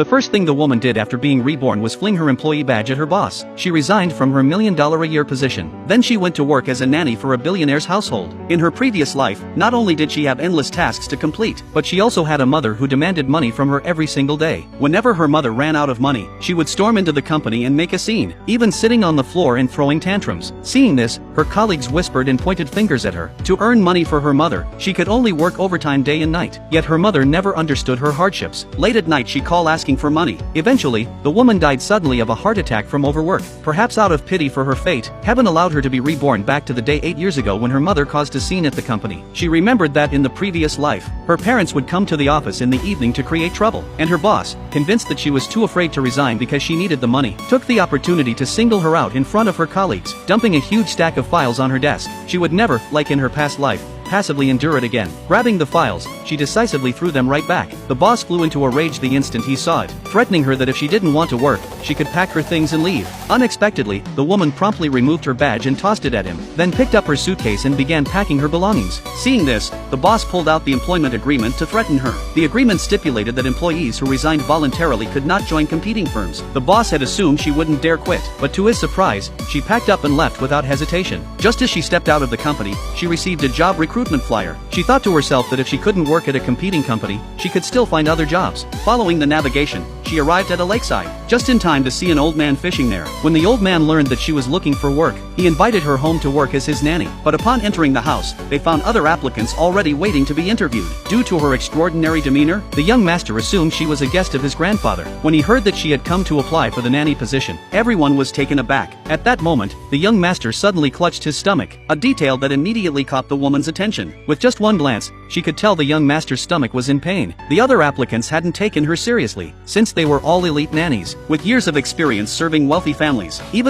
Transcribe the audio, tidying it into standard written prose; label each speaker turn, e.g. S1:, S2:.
S1: The first thing the woman did after being reborn was fling her employee badge at her boss. She resigned from her $1 million a year position. Then she went to work as a nanny for a billionaire's household. In her previous life, not only did she have endless tasks to complete, but she also had a mother who demanded money from her every single day. Whenever her mother ran out of money, she would storm into the company and make a scene, even sitting on the floor and throwing tantrums. Seeing this, her colleagues whispered and pointed fingers at her. To earn money for her mother, she could only work overtime day and night. Yet her mother never understood her hardships. Late at night she'd call asking for money. Eventually, the woman died suddenly of a heart attack from overwork. Perhaps out of pity for her fate, heaven allowed her to be reborn back to the day 8 years ago when her mother caused a scene at the company. She remembered that in the previous life, her parents would come to the office in the evening to create trouble, and her boss, convinced that she was too afraid to resign because she needed the money, took the opportunity to single her out in front of her colleagues, dumping a huge stack of files on her desk. She would never, like in her past life, passively endure it again. Grabbing the files, she decisively threw them right back. The boss flew into a rage the instant he saw it, threatening her that if she didn't want to work, she could pack her things and leave. Unexpectedly, the woman promptly removed her badge and tossed it at him, then picked up her suitcase and began packing her belongings. Seeing this, the boss pulled out the employment agreement to threaten her. The agreement stipulated that employees who resigned voluntarily could not join competing firms. The boss had assumed she wouldn't dare quit, but to his surprise, she packed up and left without hesitation. Just as she stepped out of the company, she received a job recruitment flyer. She thought to herself that if she couldn't work at a competing company, she could still find other jobs. Following the navigation, she arrived at a lakeside, just in time to see an old man fishing there. When the old man learned that she was looking for work, he invited her home to work as his nanny. But upon entering the house, they found other applicants already waiting to be interviewed. Due to her extraordinary demeanor, the young master assumed she was a guest of his grandfather. When he heard that she had come to apply for the nanny position, everyone was taken aback. At that moment, the young master suddenly clutched his stomach, a detail that immediately caught the woman's attention. With just one glance, she could tell the young master's stomach was in pain. The other applicants hadn't taken her seriously, since they were all elite nannies, with years of experience serving wealthy families. Even